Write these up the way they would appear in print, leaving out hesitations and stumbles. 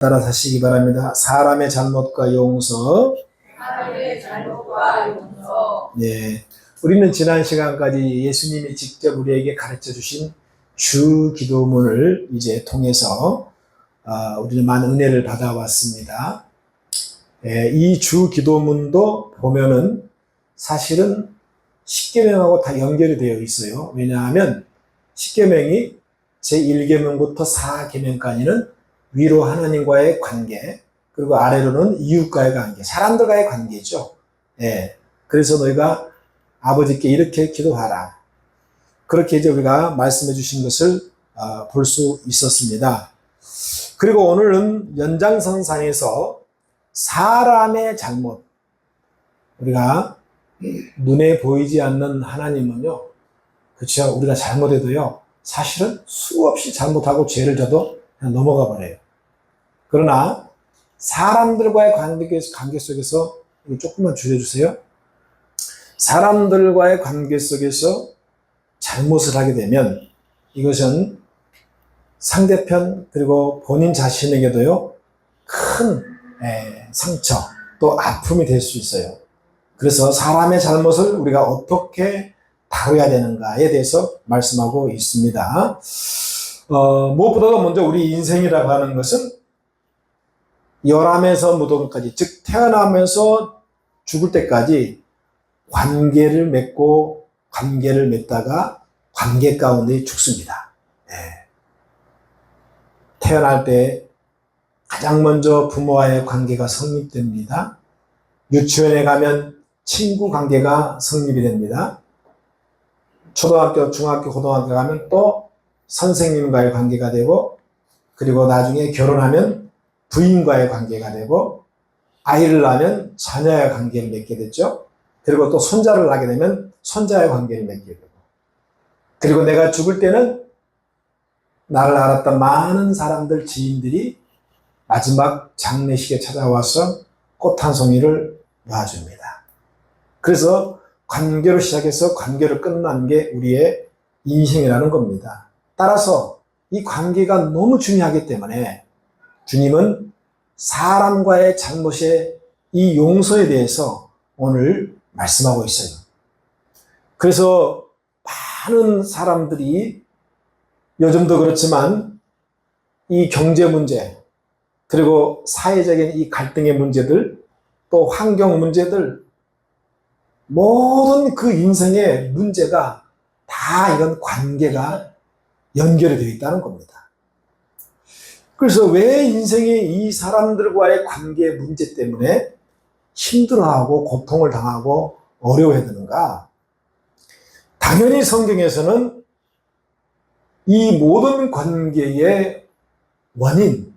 따라 하시기 바랍니다. 사람의 잘못과 용서. 사람의 잘못과 용서. 네, 우리는 지난 시간까지 예수님이 직접 우리에게 가르쳐 주신 주 기도문을 이제 통해서 우리는 많은 은혜를 받아왔습니다. 이 주 기도문도 보면은 사실은 십계명하고 다 연결이 되어 있어요. 왜냐하면 십계명이 제1계명부터 4계명까지는 위로 하나님과의 관계, 그리고 아래로는 이웃과의 관계, 사람들과의 관계죠. 그래서 너희가 아버지께 이렇게 기도하라. 그렇게 이제 우리가 말씀해 주신 것을 볼 수 있었습니다. 그리고 오늘은 연장선상에서 사람의 잘못, 우리가 눈에 보이지 않는 하나님은요, 그렇죠? 우리가 잘못해도요, 사실은 수없이 잘못하고 죄를 져도 그냥 넘어가 버려요. 그러나 사람들과의 관계 속에서, 이거 조금만 줄여주세요. 사람들과의 관계 속에서 잘못을 하게 되면 이것은 상대편 그리고 본인 자신에게도요, 큰 상처 또 아픔이 될 수 있어요. 그래서 사람의 잘못을 우리가 어떻게 다뤄야 되는가에 대해서 말씀하고 있습니다. 무엇보다도 먼저 우리 인생이라고 하는 것은 열함에서 무덤까지, 즉 태어나면서 죽을 때까지 관계를 맺고 관계를 맺다가 관계 가운데 죽습니다. 태어날 때 가장 먼저 부모와의 관계가 성립됩니다. 유치원에 가면 친구 관계가 성립이 됩니다. 초등학교, 중학교, 고등학교 가면 또 선생님과의 관계가 되고, 그리고 나중에 결혼하면 부인과의 관계가 되고, 아이를 낳으면 자녀와의 관계를 맺게 됐죠. 그리고 또 손자를 낳게 되면 손자와의 관계를 맺게 되고, 그리고 내가 죽을 때는 나를 알았던 많은 사람들, 지인들이 마지막 장례식에 찾아와서 꽃 한 송이를 놔줍니다. 그래서 관계로 시작해서 관계로 끝난 게 우리의 인생이라는 겁니다. 따라서 이 관계가 너무 중요하기 때문에 주님은 사람과의 잘못의 이 용서에 대해서 오늘 말씀하고 있어요. 그래서 많은 사람들이 요즘도 그렇지만 이 경제 문제, 그리고 사회적인 이 갈등의 문제들, 또 환경 문제들, 모든 그 인생의 문제가 다 이런 관계가 연결이 되어 있다는 겁니다. 그래서 왜 인생이 이 사람들과의 관계 문제 때문에 힘들어하고 고통을 당하고 어려워야 되는가? 당연히 성경에서는 이 모든 관계의 원인,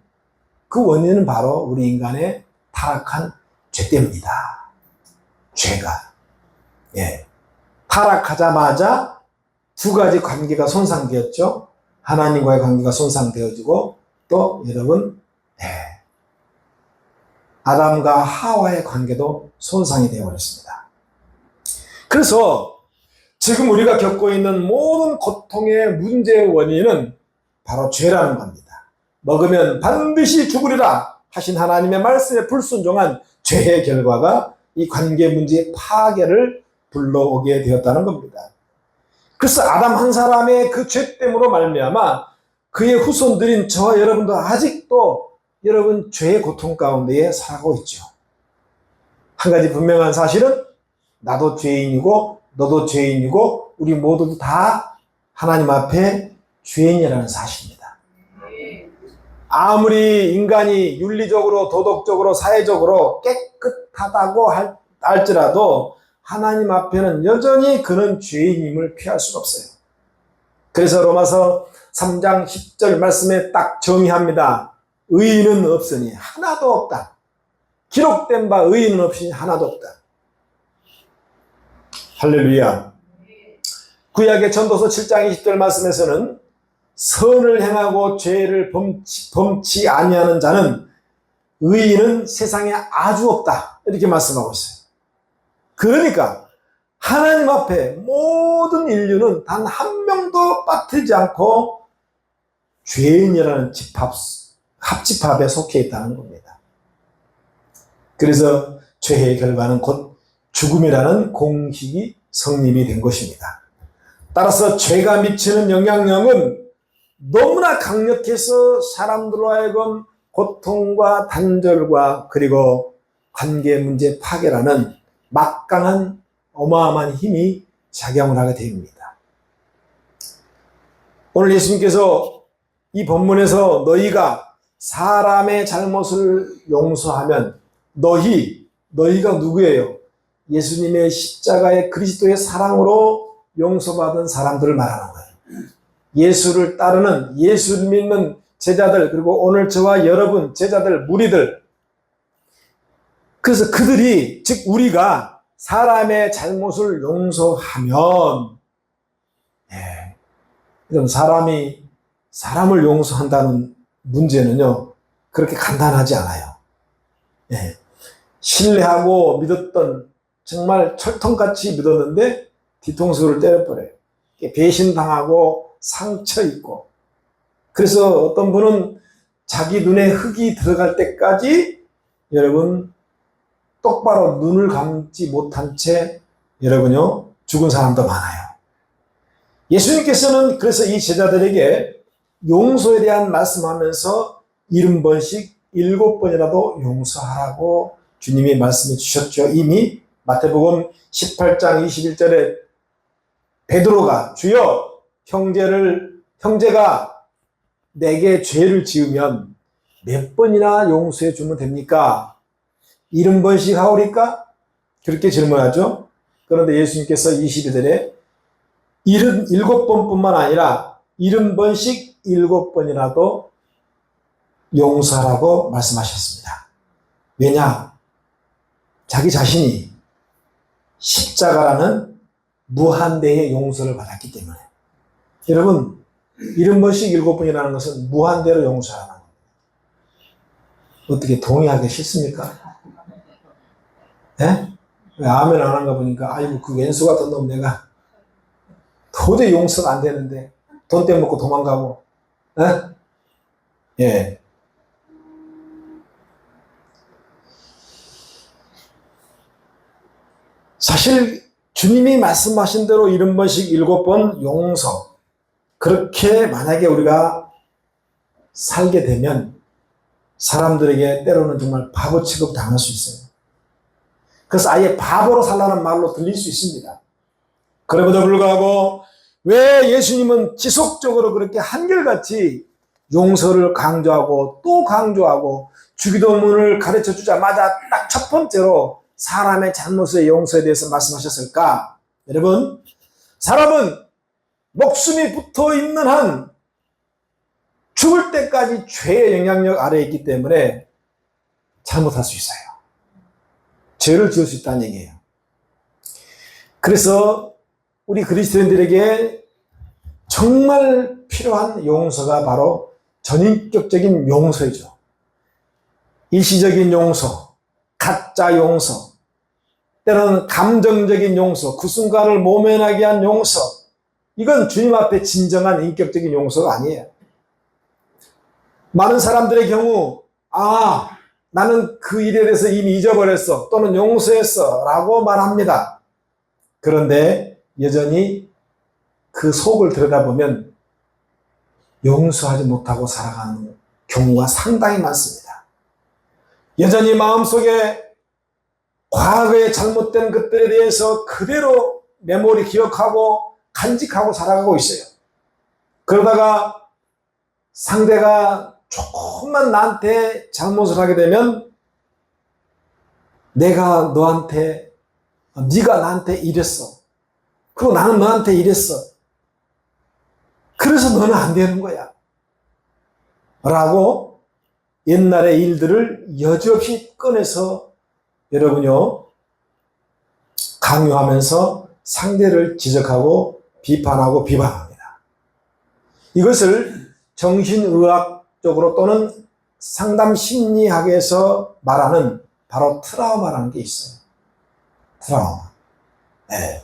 그 원인은 바로 우리 인간의 타락한 죄 때문이다. 죄가. 타락하자마자 두 가지 관계가 손상되었죠. 하나님과의 관계가 손상되어지고, 또 여러분, 아담과 하와의 관계도 손상이 되어버렸습니다. 그래서 지금 우리가 겪고 있는 모든 고통의 문제의 원인은 바로 죄라는 겁니다. 먹으면 반드시 죽으리라 하신 하나님의 말씀에 불순종한 죄의 결과가 이 관계 문제의 파괴를 불러오게 되었다는 겁니다. 그래서 아담 한 사람의 그 죄 때문으로 말미암아 그의 후손들인 저와 여러분도 아직도 여러분 죄의 고통 가운데에 살아가고 있죠. 한 가지 분명한 사실은 나도 죄인이고 너도 죄인이고 우리 모두 다 하나님 앞에 죄인이라는 사실입니다. 아무리 인간이 윤리적으로 도덕적으로 사회적으로 깨끗하다고 할지라도 하나님 앞에는 여전히 그는 죄인임을 피할 수가 없어요. 그래서 로마서 3장 10절 말씀에 딱 정의합니다. 의인은 없으니 하나도 없다. 기록된 바 의인은 없으니 하나도 없다. 할렐루야. 구약의 전도서 7장 20절 말씀에서는 선을 행하고 죄를 범치 아니하는 자는 의인은 세상에 아주 없다. 이렇게 말씀하고 있어요. 그러니까 하나님 앞에 모든 인류는 단 한 명도 빠뜨리지 않고 죄인이라는 집합 합집합에 속해 있다는 겁니다. 그래서 죄의 결과는 곧 죽음이라는 공식이 성립이 된 것입니다. 따라서 죄가 미치는 영향력은 너무나 강력해서 사람들로 하여금 고통과 단절과 그리고 관계 문제 파괴라는 막강한 어마어마한 힘이 작용을 하게 됩니다. 오늘 예수님께서 이 본문에서 너희가 사람의 잘못을 용서하면 너희가 누구예요? 예수님의 십자가의 그리스도의 사랑으로 용서받은 사람들을 말하는 거예요. 예수를 따르는, 예수를 믿는 제자들, 그리고 오늘 저와 여러분 제자들, 무리들. 그래서 그들이, 즉 우리가 사람의 잘못을 용서하면, 그럼 사람이 사람을 용서한다는 문제는요, 그렇게 간단하지 않아요. 신뢰하고 믿었던, 정말 철통같이 믿었는데 뒤통수를 때려버려요. 배신당하고 상처 있고. 그래서 어떤 분은 자기 눈에 흙이 들어갈 때까지 여러분 똑바로 눈을 감지 못한 채 여러분요 죽은 사람도 많아요. 예수님께서는 그래서 이 제자들에게 용서에 대한 말씀하면서 70번씩 7번이라도 용서하라고 주님이 말씀해 주셨죠. 이미 마태복음 18장 21절에 베드로가 주여 형제가 내게 죄를 지으면 몇 번이나 용서해 주면 됩니까? 70번씩 하오리까? 그렇게 질문하죠. 그런데 예수님께서 22절에 77번뿐만 아니라 70번씩 7번이라도 용서하라고 말씀하셨습니다. 왜냐? 자기 자신이 십자가라는 무한대의 용서를 받았기 때문에. 여러분, 70번씩 7번이라는 것은 무한대로 용서하는 겁니다. 어떻게 동의하기 싫습니까? 네? 왜 아멘 안 한가 보니까, 아이고, 그 왼수 같은 놈 내가 도저히 용서가 안 되는데, 돈 떼먹고 도망가고, 예. 사실, 주님이 말씀하신 대로 70번씩 7번 용서. 그렇게 만약에 우리가 살게 되면 사람들에게 때로는 정말 바보 취급 당할 수 있어요. 그래서 아예 바보로 살라는 말로 들릴 수 있습니다. 그럼에도 불구하고 왜 예수님은 지속적으로 그렇게 한결같이 용서를 강조하고 또 강조하고 주기도문을 가르쳐 주자마자 딱 첫 번째로 사람의 잘못의 용서에 대해서 말씀하셨을까? 여러분, 사람은 목숨이 붙어 있는 한 죽을 때까지 죄의 영향력 아래에 있기 때문에 잘못할 수 있어요. 죄를 지을 수 있다는 얘기예요. 그래서 우리 그리스도인들에게 정말 필요한 용서가 바로 전인격적인 용서이죠. 일시적인 용서, 가짜 용서, 때로는 감정적인 용서, 그 순간을 모면하게 한 용서. 이건 주님 앞에 진정한 인격적인 용서가 아니에요. 많은 사람들의 경우, 나는 그 일에 대해서 이미 잊어버렸어, 또는 용서했어 라고 말합니다. 그런데 여전히 그 속을 들여다보면 용서하지 못하고 살아가는 경우가 상당히 많습니다. 여전히 마음속에 과거에 잘못된 것들에 대해서 그대로 메모리 기억하고 간직하고 살아가고 있어요. 그러다가 상대가 조금만 나한테 잘못을 하게 되면 네가 나한테 이랬어. 그리고 나는 너한테 이랬어. 그래서 너는 안 되는 거야. 라고 옛날의 일들을 여지없이 꺼내서 여러분요, 강요하면서 상대를 지적하고 비판하고 비방합니다. 이것을 정신의학적으로 또는 상담심리학에서 말하는 바로 트라우마라는 게 있어요. 트라우마. 네.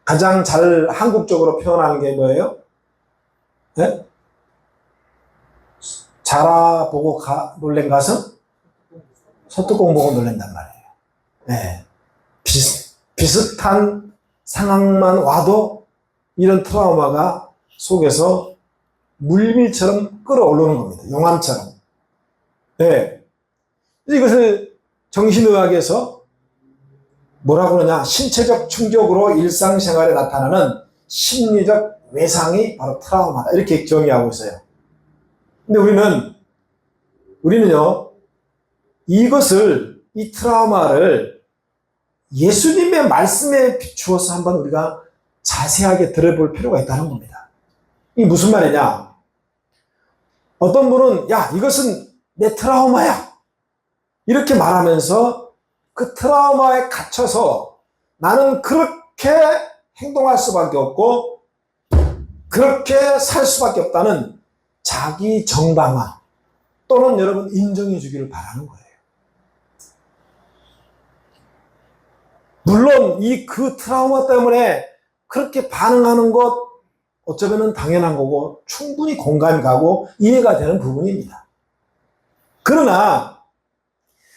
가장 잘 한국적으로 표현하는 게 뭐예요? 네? 자라보고 놀란 가슴, 소뚜껑 보고 놀란단 말이에요. 네. 비슷한 상황만 와도 이런 트라우마가 속에서 물밀처럼 끌어올르는 겁니다. 용암처럼. 네. 이것을 정신의학에서 뭐라고 그러냐? 신체적 충격으로 일상생활에 나타나는 심리적 외상이 바로 트라우마다. 이렇게 정의하고 있어요. 근데 우리는요, 이 트라우마를 예수님의 말씀에 비추어서 한번 우리가 자세하게 들어볼 필요가 있다는 겁니다. 이게 무슨 말이냐? 어떤 분은, 야, 이것은 내 트라우마야. 이렇게 말하면서 그 트라우마에 갇혀서 나는 그렇게 행동할 수밖에 없고, 그렇게 살 수밖에 없다는 자기 정당화 또는 여러분 인정해 주기를 바라는 거예요. 물론 그 트라우마 때문에 그렇게 반응하는 것 어쩌면 당연한 거고 충분히 공감이 가고 이해가 되는 부분입니다. 그러나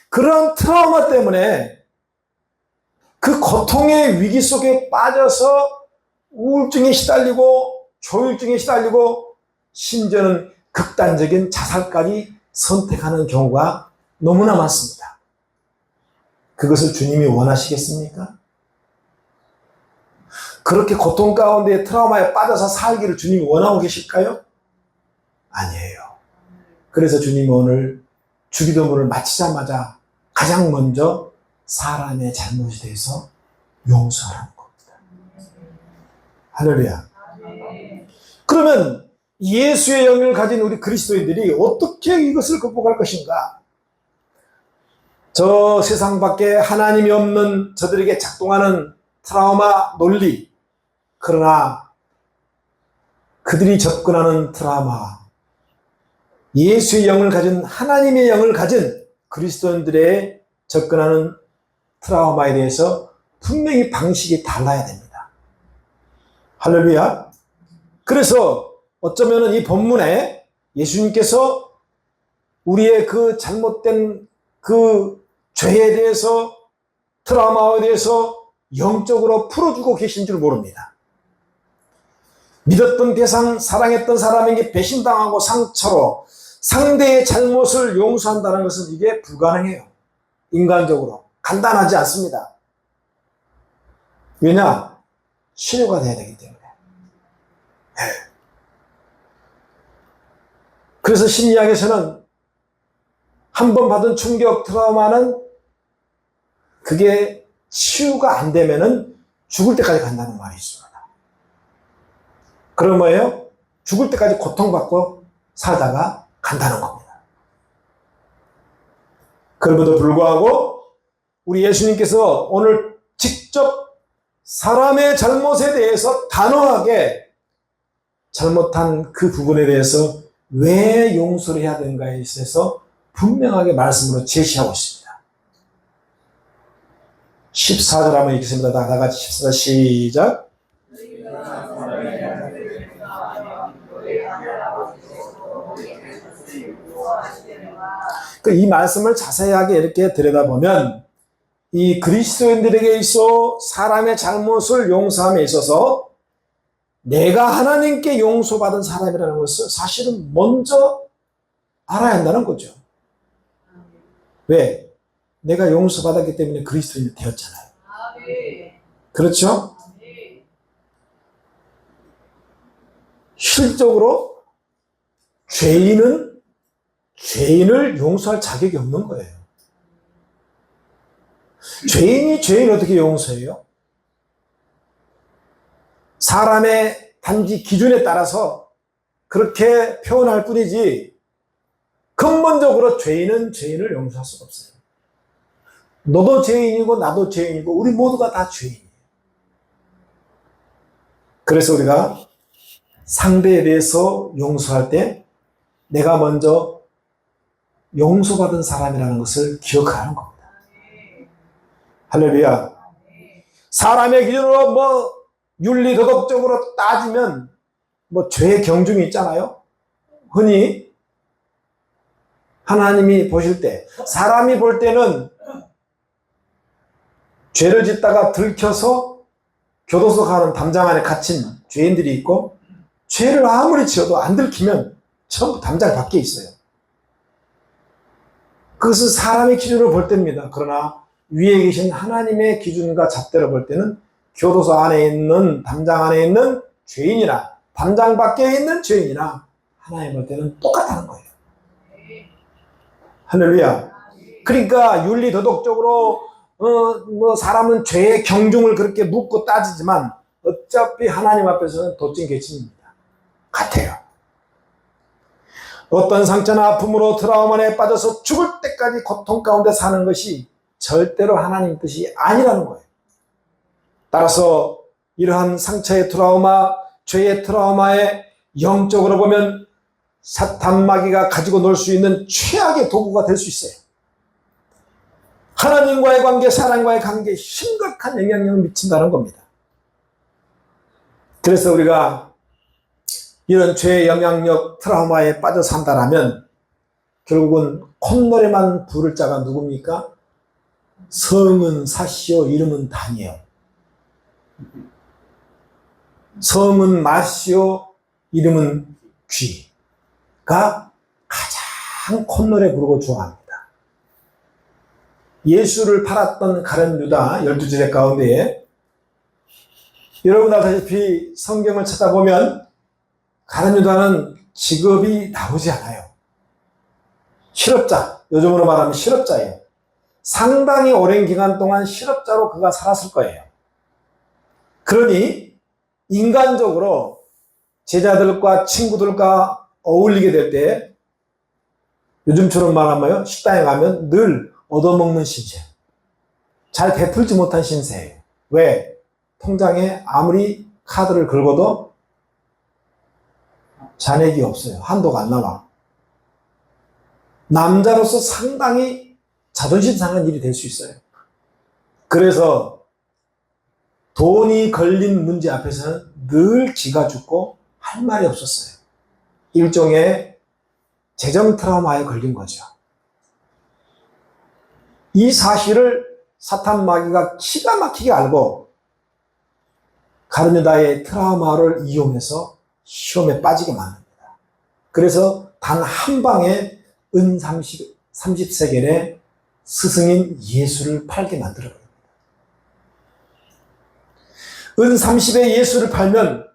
그런 트라우마 때문에 그 고통의 위기 속에 빠져서 우울증에 시달리고 조울증에 시달리고 심지어는 극단적인 자살까지 선택하는 경우가 너무나 많습니다. 그것을 주님이 원하시겠습니까? 그렇게 고통 가운데 트라우마에 빠져서 살기를 주님이 원하고 계실까요? 아니에요. 그래서 주님이 오늘 주기도문을 마치자마자 가장 먼저 사람의 잘못에 대해서 용서하라는 겁니다. 할렐루야. 그러면 예수의 영을 가진 우리 그리스도인들이 어떻게 이것을 극복할 것인가? 저 세상 밖에 하나님이 없는 저들에게 작동하는 트라우마 논리, 그러나 그들이 접근하는 트라우마, 예수의 영을 가진 하나님의 영을 가진 그리스도인들의 접근하는 트라우마에 대해서 분명히 방식이 달라야 됩니다. 할렐루야. 그래서 어쩌면 이 본문에 예수님께서 우리의 그 잘못된 그 죄에 대해서 트라우마에 대해서 영적으로 풀어주고 계신 줄 모릅니다. 믿었던 대상, 사랑했던 사람에게 배신당하고 상처로 상대의 잘못을 용서한다는 것은 이게 불가능해요. 인간적으로. 간단하지 않습니다. 왜냐? 치료가 돼야 되기 때문에. 그래서 심리학에서는 한 번 받은 충격 트라우마는 그게 치유가 안 되면은 죽을 때까지 간다는 말이 있습니다. 그럼 뭐예요? 죽을 때까지 고통받고 살다가 간다는 겁니다. 그럼에도 불구하고 우리 예수님께서 오늘 직접 사람의 잘못에 대해서 단호하게 잘못한 그 부분에 대해서 왜 용서를 해야 되는가에 있어서 분명하게 말씀으로 제시하고 있습니다. 14절 한번 읽겠습니다. 다 같이 14절 시작. 이 말씀을 자세하게 이렇게 들여다보면 이 그리스도인들에게 있어 사람의 잘못을 용서함에 있어서 내가 하나님께 용서받은 사람이라는 것을 사실은 먼저 알아야 한다는 거죠. 왜? 내가 용서받았기 때문에 그리스도인이 되었잖아요. 그렇죠? 실적으로 죄인을 용서할 자격이 없는 거예요. 죄인이 죄인을 어떻게 용서해요? 사람의 단지 기준에 따라서 그렇게 표현할 뿐이지 근본적으로 죄인은 죄인을 용서할 수가 없어요. 너도 죄인이고 나도 죄인이고 우리 모두가 다 죄인이에요. 그래서 우리가 상대에 대해서 용서할 때 내가 먼저 용서받은 사람이라는 것을 기억하는 겁니다. 할렐루야. 사람의 기준으로 윤리 도덕적으로 따지면 죄의 경중이 있잖아요. 흔히 하나님이 보실 때, 사람이 볼 때는 죄를 짓다가 들켜서 교도소 가는 담장 안에 갇힌 죄인들이 있고, 죄를 아무리 지어도 안 들키면 전부 담장 밖에 있어요. 그것은 사람의 기준으로 볼 때입니다. 그러나 위에 계신 하나님의 기준과 잣대로 볼 때는 교도소 안에 있는, 담장 안에 있는 죄인이나 담장 밖에 있는 죄인이나 하나님 볼 때는 똑같다는 거예요. 할렐루야. 그러니까 윤리 도덕적으로 사람은 죄의 경중을 그렇게 묻고 따지지만 어차피 하나님 앞에서는 도찐개찐입니다. 같아요. 어떤 상처나 아픔으로 트라우마에 빠져서 죽을 때까지 고통 가운데 사는 것이 절대로 하나님 뜻이 아니라는 거예요. 따라서 이러한 상처의 트라우마, 죄의 트라우마에 영적으로 보면 사탄 마귀가 가지고 놀 수 있는 최악의 도구가 될 수 있어요. 하나님과의 관계, 사람과의 관계에 심각한 영향력을 미친다는 겁니다. 그래서 우리가 이런 죄의 영향력, 트라우마에 빠져 산다라면 결국은 콧노래만 부를 자가 누굽니까? 성은 사시오, 이름은 다니요. 성은 마시오, 이름은 귀가 가장 콧노래 부르고 좋아합니다. 예수를 팔았던 가룟 유다 12제자 가운데에 여러분 아시다시피 성경을 찾아보면 가룟 유다는 직업이 나오지 않아요. 실업자, 요즘으로 말하면 실업자예요. 상당히 오랜 기간 동안 실업자로 그가 살았을 거예요. 그러니 인간적으로 제자들과 친구들과 어울리게 될 때 요즘처럼 말하면 식당에 가면 늘 얻어먹는 신세, 잘 베풀지 못한 신세예요. 왜? 통장에 아무리 카드를 긁어도 잔액이 없어요. 한도가 안 나와. 남자로서 상당히 자존심 상한 일이 될 수 있어요. 그래서 돈이 걸린 문제 앞에서는 늘 기가 죽고 할 말이 없었어요. 일종의 재정 트라우마에 걸린 거죠. 이 사실을 사탄 마귀가 기가 막히게 알고 가룟 유다의 트라우마를 이용해서 시험에 빠지게 만듭니다. 그래서 단 한 방에 은 30세겔에 스승인 예수를 팔게 만들어버립니다. 은 30에 예수를 팔면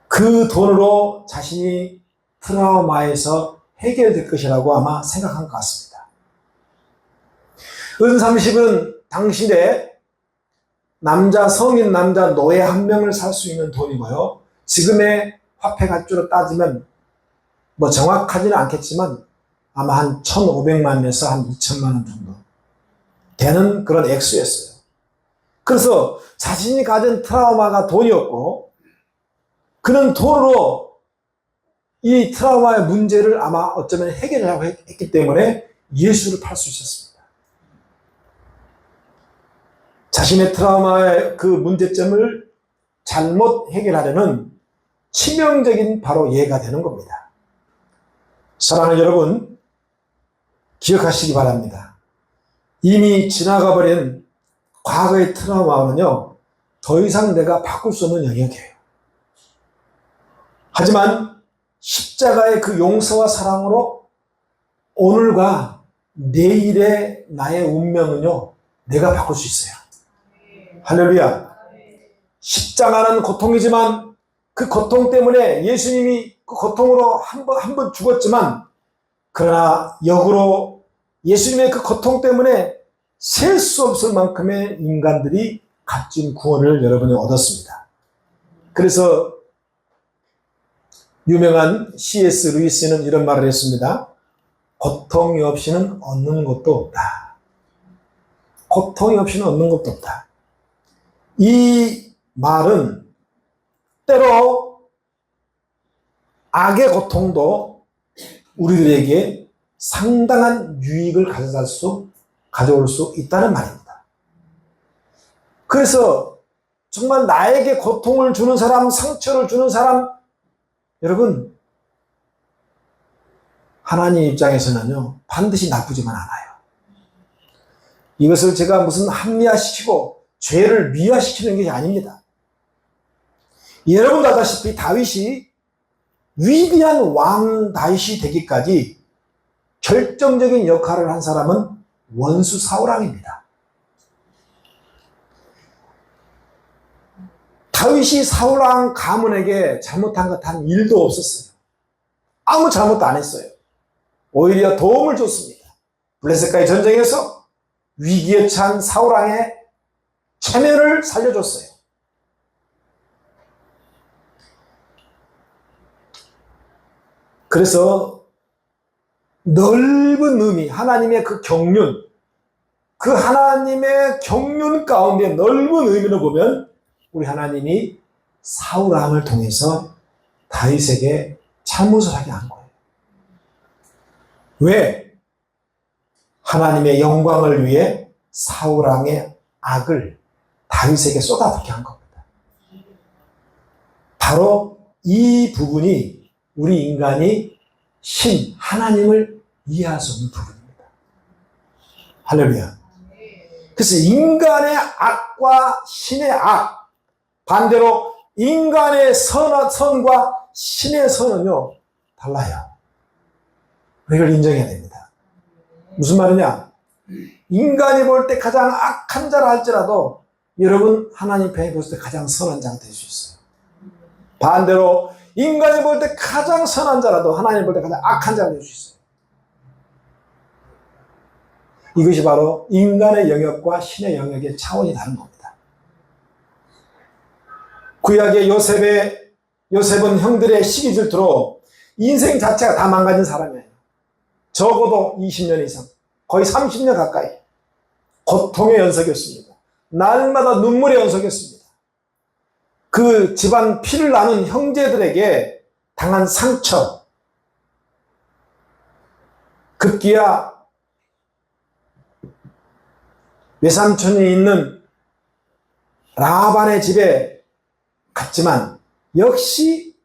그 돈으로 자신이 트라우마에서 해결될 것이라고 아마 생각한 것 같습니다. 은 30은 당시에 성인 남자 노예 한 명을 살 수 있는 돈이고요. 지금의 화폐 가치로 따지면 뭐 정확하지는 않겠지만 아마 한 1,500만에서 한 2천만 원 정도 되는 그런 액수였어요. 그래서 자신이 가진 트라우마가 돈이었고 그는 돈으로 이 트라우마의 문제를 아마 어쩌면 해결을 하고 했기 때문에 예수를 팔 수 있었습니다. 자신의 트라우마의 그 문제점을 잘못 해결하려는 치명적인 바로 예가 되는 겁니다. 사랑하는 여러분, 기억하시기 바랍니다. 이미 지나가 버린 과거의 트라우마는요, 더 이상 내가 바꿀 수 없는 영역이에요. 하지만 십자가의 그 용서와 사랑으로 오늘과 내일의 나의 운명은요, 내가 바꿀 수 있어요. 할렐루야. 십자가는 고통이지만 그 고통 때문에 예수님이 그 고통으로 한 번 죽었지만 그러나 역으로 예수님의 그 고통 때문에 셀 수 없을 만큼의 인간들이 값진 구원을 여러분이 얻었습니다. 그래서 유명한 C.S. 루이스는 이런 말을 했습니다. 고통이 없이는 얻는 것도 없다. 고통이 없이는 얻는 것도 없다. 이 말은 때로 악의 고통도 우리들에게 상당한 유익을 가져올 수 있다는 말입니다. 그래서 정말 나에게 고통을 주는 사람, 상처를 주는 사람, 여러분, 하나님 입장에서는요, 반드시 나쁘지만 않아요. 이것을 제가 무슨 합리화시키고 죄를 미화시키는 게 아닙니다. 여러분도 아다시피 다윗이 위대한 왕 다윗이 되기까지 결정적인 역할을 한 사람은 원수 사울왕입니다. 다윗이 사울왕 가문에게 잘못한 것 한 일도 없었어요. 아무 잘못도 안 했어요. 오히려 도움을 줬습니다. 블레셋과의 전쟁에서 위기에 처한 사울왕의 체면을 살려줬어요. 그래서 넓은 의미, 하나님의 그 경륜, 그 하나님의 경륜 가운데 넓은 의미를 보면 우리 하나님이 사울왕을 통해서 다윗에게 잘못을 하게 한 거예요. 왜? 하나님의 영광을 위해 사울왕의 악을 다윗에게 쏟아붓게 한 겁니다. 바로 이 부분이 우리 인간이 하나님을 이해할 수 없는 부분입니다. 할렐루야. 그래서 인간의 악과 신의 악, 반대로 인간의 선과 신의 선은요, 달라요. 이걸 인정해야 됩니다. 무슨 말이냐? 인간이 볼 때 가장 악한 자라 할지라도 여러분 하나님 편에 보실 때 가장 선한 자가 될 수 있어요. 반대로 인간이 볼 때 가장 선한 자라도 하나님 볼 때 가장 악한 자가 될 수 있어요. 이것이 바로 인간의 영역과 신의 영역의 차원이 다른 겁니다. 구약의 요셉은 형들의 시기 질투로 인생 자체가 다 망가진 사람이에요. 적어도 20년 이상, 거의 30년 가까이 고통의 연속이었습니다. 날마다 눈물의 연속이었습니다. 그 집안 피를 나눈 형제들에게 당한 상처, 급기야 외삼촌이 있는 라반의 집에 갔지만 역시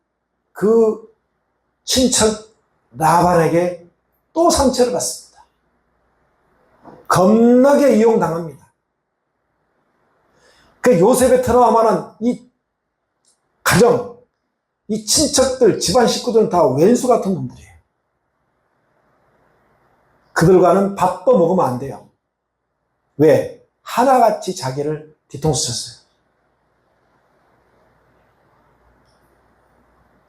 그 친척 라반에게 또 상처를 받습니다. 겁나게 이용당합니다. 그 요셉의 트라우마는 이 가정, 이 친척들, 집안 식구들은 다 왼수 같은 놈들이에요. 그들과는 밥도 먹으면 안 돼요. 왜? 하나같이 자기를 뒤통수 쳤어요.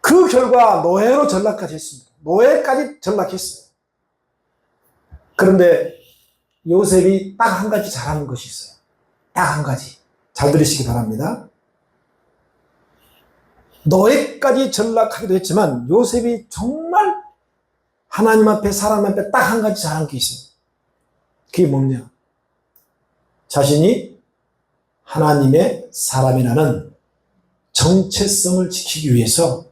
그 결과 노예로 전락까지 했습니다. 노예까지 전락했어요. 그런데 요셉이 딱 한 가지 잘하는 것이 있어요. 딱 한 가지. 잘 들으시기 바랍니다. 노예까지 전락하기도 했지만 요셉이 정말 하나님 앞에 사람 앞에 딱 한 가지 잘한 게 있어요. 그게 뭐냐? 자신이 하나님의 사람이라는 정체성을 지키기 위해서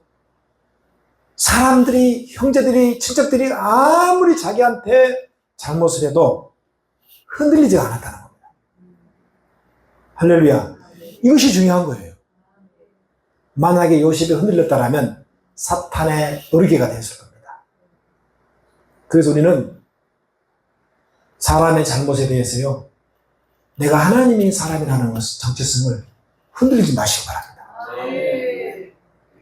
사람들이, 형제들이, 친척들이 아무리 자기한테 잘못을 해도 흔들리지 않았다는 겁니다. 할렐루야. 이것이 중요한 거예요. 만약에 요셉이 흔들렸다면 사탄의 노리개가 되었을 겁니다. 그래서 우리는 사람의 잘못에 대해서요, 내가 하나님이 사람이라는 것을 정체성을 흔들리지 마시기 바랍니다. 네.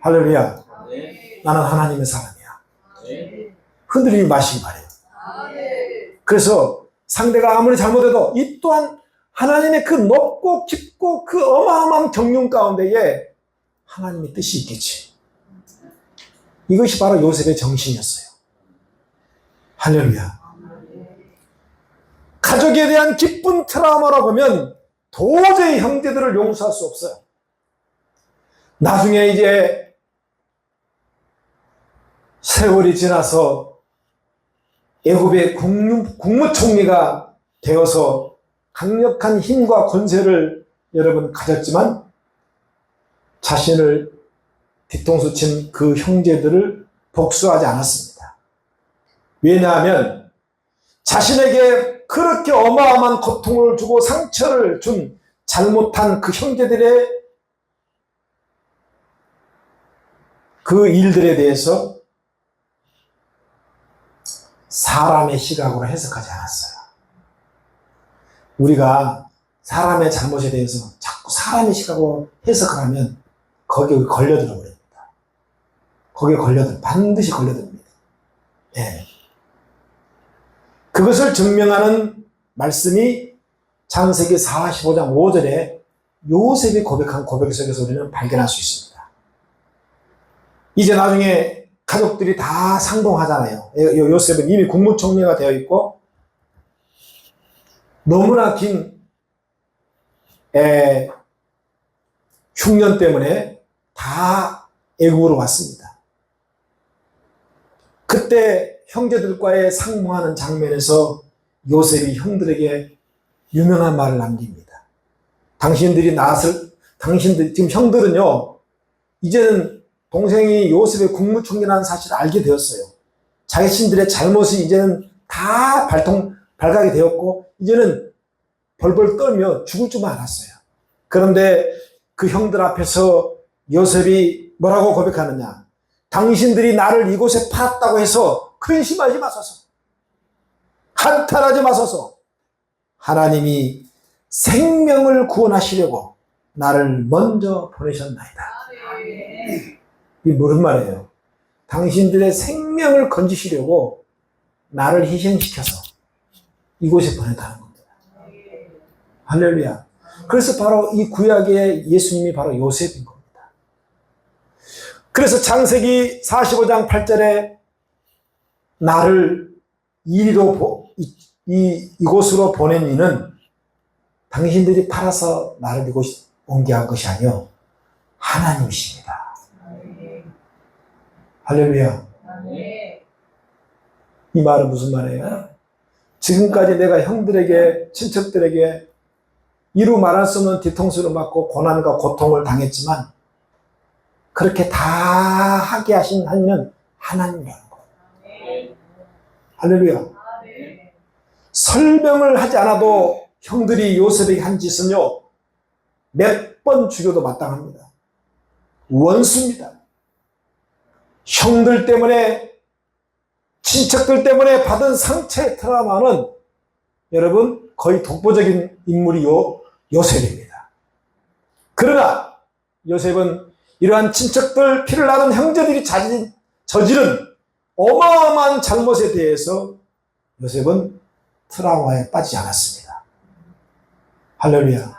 할렐루야. 네. 나는 하나님의 사람이야. 네. 흔들리지 마시기 바래요. 네. 그래서 상대가 아무리 잘못해도 이 또한 하나님의 그 높고 깊고 그 어마어마한 경륜 가운데에 하나님의 뜻이 있겠지. 이것이 바로 요셉의 정신이었어요. 할렐루야. 가족에 대한 기쁜 트라우마로 보면 도저히 형제들을 용서할 수 없어요. 나중에 이제 세월이 지나서 애굽의 국무총리가 되어서 강력한 힘과 권세를 여러분 가졌지만 자신을 뒤통수 친 그 형제들을 복수하지 않았습니다. 왜냐하면 자신에게 그렇게 어마어마한 고통을 주고 상처를 준 잘못한 그 형제들의 그 일들에 대해서 사람의 시각으로 해석하지 않았어요. 우리가 사람의 잘못에 대해서 자꾸 사람의 시각으로 해석을 하면 거기에 걸려들어 버립니다. 거기에 반드시 걸려듭니다. 예. 그것을 증명하는 말씀이 창세기 45장 5절에 요셉이 고백한 고백 속에서 우리는 발견할 수 있습니다. 이제 나중에 가족들이 다 상봉하잖아요. 요셉은 이미 국무총리가 되어 있고 너무나 긴 흉년 때문에 다 애국으로 왔습니다. 그때 형제들과의 상봉하는 장면에서 요셉이 형들에게 유명한 말을 남깁니다. 당신들 지금 형들은요, 이제는 동생이 요셉의 국무총리라는 사실을 알게 되었어요. 자신들의 잘못이 이제는 다 발각이 되었고, 이제는 벌벌 떨며 죽을 줄만 알았어요. 그런데 그 형들 앞에서 요셉이 뭐라고 고백하느냐? 당신들이 나를 이곳에 팔았다고 해서 근심하지 마소서. 한탄하지 마소서. 하나님이 생명을 구원하시려고 나를 먼저 보내셨나이다. 이게 무슨 말이에요? 당신들의 생명을 건지시려고 나를 희생시켜서 이곳에 보냈다는 겁니다. 할렐루야. 그래서 바로 이 구약의 예수님이 바로 요셉인 겁니다. 그래서 창세기 45장 8절에 나를 이곳으로 보낸 이는 당신들이 팔아서 나를 이곳에 옮게 한 것이 아니요 하나님이십니다. 할렐루야. 이 말은 무슨 말이에요? 지금까지 내가 형들에게, 친척들에게 이루 말할 수 없는 뒤통수를 맞고 고난과 고통을 당했지만 그렇게 다 하게 하신 하나님은 하나님이라는 거예요. 할렐루야. 설명을 하지 않아도 형들이 요셉에게 한 짓은요, 몇 번 죽여도 마땅합니다. 원수입니다. 형들 때문에, 친척들 때문에 받은 상처의 트라우마는 여러분 거의 독보적인 인물이 요셉입니다. 그러나 요셉은 이러한 친척들, 피를 나는 형제들이 저지른 어마어마한 잘못에 대해서 요셉은 트라우마에 빠지지 않았습니다. 할렐루야.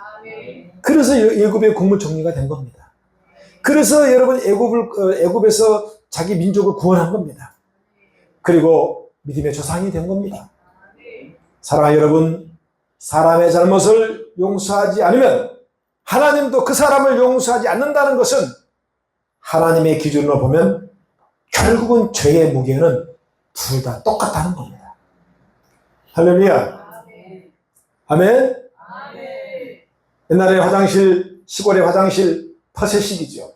그래서 애굽의 국무총리가 된 겁니다. 그래서 여러분 애굽에서 자기 민족을 구원한 겁니다. 그리고 믿음의 조상이 된 겁니다. 사랑하는 여러분, 사람의 잘못을 용서하지 않으면 하나님도 그 사람을 용서하지 않는다는 것은 하나님의 기준으로 보면 결국은 죄의 무게는 둘 다 똑같다는 겁니다. 할렐루야. 아멘. 옛날에 시골의 화장실 퍼세식이죠.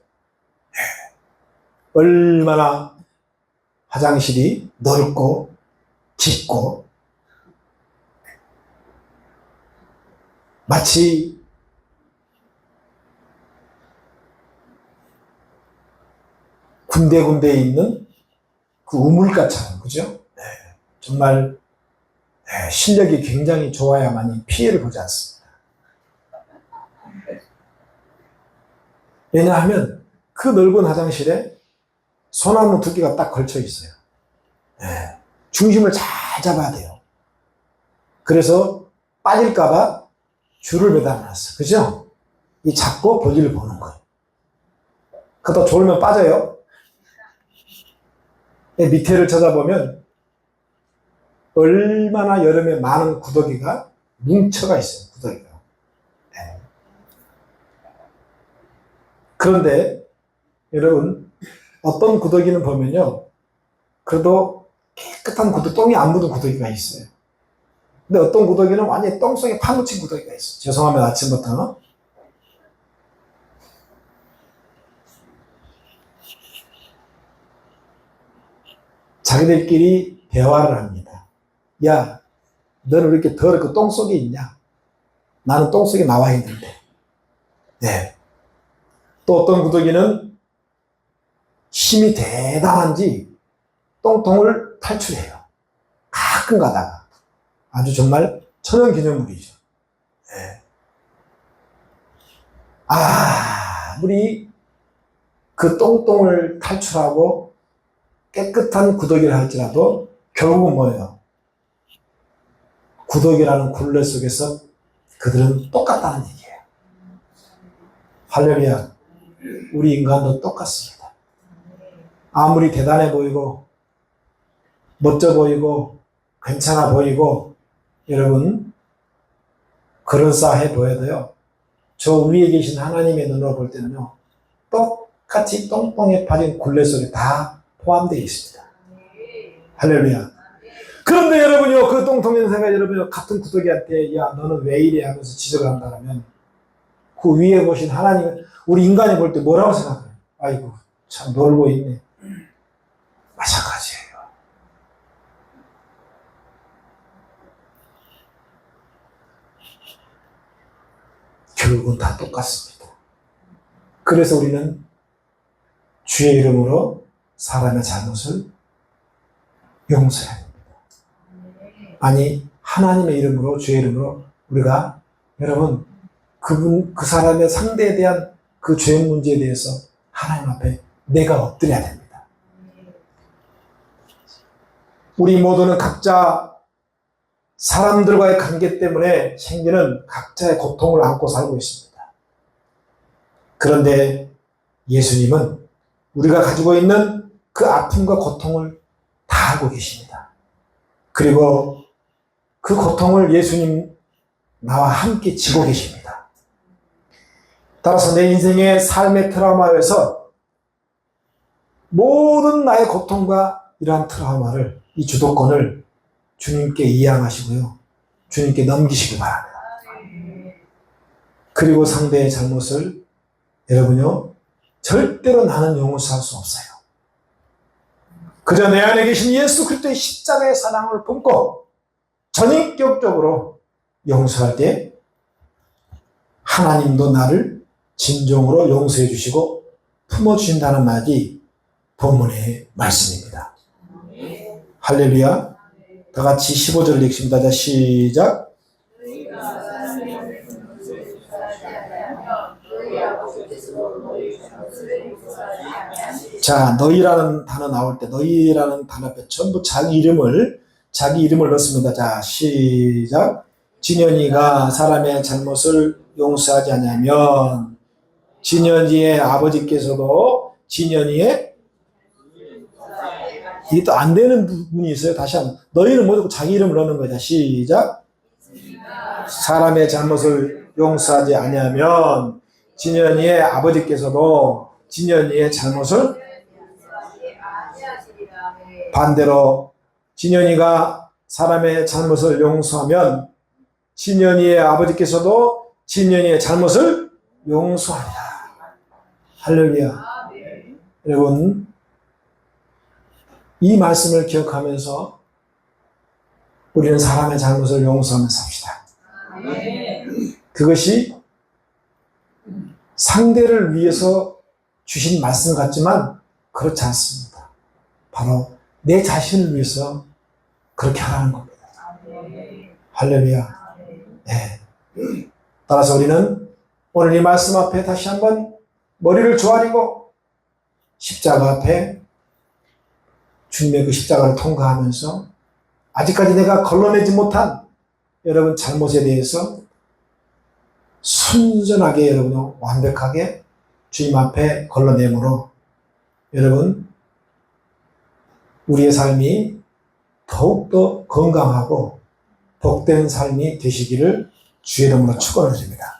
얼마나 화장실이 넓고 깊고 마치 군데군데에 있는 그 우물가처럼, 그죠? 네, 정말 실력이 굉장히 좋아야만이 피해를 보지 않습니다. 왜냐하면 그 넓은 화장실에 소나무 2개가 딱 걸쳐 있어요. 네, 중심을 잘 잡아야 돼요. 그래서 빠질까봐 줄을 매달아놨어. 그죠? 이 잡고 볼일을 보는 거예요. 그러다 졸면 빠져요. 밑에를 쳐다보면 얼마나 여름에 많은 구더기가 뭉쳐가 있어요. 구더기가. 네. 그런데 여러분, 어떤 구더기는 보면요, 그래도 깨끗한 똥이 안 묻은 구더기가 있어요. 근데 어떤 구더기는 완전히 똥 속에 파묻힌 구더기가 있어요. 죄송하면 아침부터. 자기들끼리 대화를 합니다. 야, 너는 왜 이렇게 더럽고 똥 속에 있냐? 나는 똥 속에 나와 있는데. 네. 또 어떤 구더기는 힘이 대단한지 똥통을 탈출해요. 가끔 가다가 아주 정말 천연기념물이죠. 예. 우리 그 똥똥을 탈출하고 깨끗한 구더기를 할지라도 결국은 뭐예요? 구더기라는 굴레 속에서 그들은 똑같다는 얘기예요. 할렐루야. 우리 인간도 똑같습니다. 아무리 대단해 보이고 멋져 보이고 괜찮아 보이고 여러분 그럴싸해 보여도요, 저 위에 계신 하나님의 눈으로 볼 때는요, 똑같이 똥똥에 빠진 굴레 속에 다 포함되어 있습니다. 할렐루야. 그런데 여러분요, 그 똥통 연사가 여러분요, 같은 구더기한테 야 너는 왜 이래 하면서 지적을 한다면 그 위에 보신 하나님, 우리 인간이 볼 때 뭐라고 생각해요? 아이고 참 놀고 있네. 마찬가지예요. 결국은 다 똑같습니다. 그래서 우리는 주의 이름으로 사람의 잘못을 용서해야 됩니다. 아니, 하나님의 이름으로, 주의 이름으로 우리가 여러분 그 사람의 상대에 대한 그 죄 문제에 대해서 하나님 앞에 내가 엎드려야 됩니다. 우리 모두는 각자 사람들과의 관계 때문에 생기는 각자의 고통을 안고 살고 있습니다. 그런데 예수님은 우리가 가지고 있는 그 아픔과 고통을 다 알고 계십니다. 그리고 그 고통을 예수님 나와 함께 지고 계십니다. 따라서 내 인생의 삶의 트라우마에서 모든 나의 고통과 이러한 트라우마를, 이 주도권을 주님께 이양하시고요, 주님께 넘기시기 바랍니다. 그리고 상대의 잘못을 여러분요, 절대로 나는 용서할 수 없어요. 그저 내 안에 계신 예수 그리스도의 십자가의 사랑을 품고 전인격적으로 용서할 때 하나님도 나를 진정으로 용서해 주시고 품어주신다는 말이 본문의 말씀입니다. 할렐루야. 다 같이 15절을 읽습니다. 자, 시작. 자, 너희라는 단어 나올 때 너희라는 단어 앞에 전부 자기 이름을 넣습니다. 자, 시작. 진현이가 사람의 잘못을 용서하지 않으면 진현이의 아버지께서도 진현이의, 이게 또 안 되는 부분이 있어요. 다시 한번 너희는 모두 자기 이름을 넣는 거죠. 시작. 사람의 잘못을 용서하지 않으면 진현이의 아버지께서도 진현이의 잘못을, 반대로 진현이가 사람의 잘못을 용서하면 진현이의 아버지께서도 진현이의 잘못을 용서하리라. 할렐루야. 여러분, 이 말씀을 기억하면서 우리는 사람의 잘못을 용서하며 삽시다. 그것이 상대를 위해서 주신 말씀 같지만 그렇지 않습니다. 바로 내 자신을 위해서 그렇게 하라는 겁니다. 할렐루야. 네. 따라서 우리는 오늘 이 말씀 앞에 다시 한번 머리를 조아리고 십자가 앞에 주님의 그 십자가를 통과하면서 아직까지 내가 걸러내지 못한 여러분 잘못에 대해서 순전하게 여러분 완벽하게 주님 앞에 걸러내므로 여러분 우리의 삶이 더욱더 건강하고 복된 삶이 되시기를 주의 이름으로 축원을 드립니다.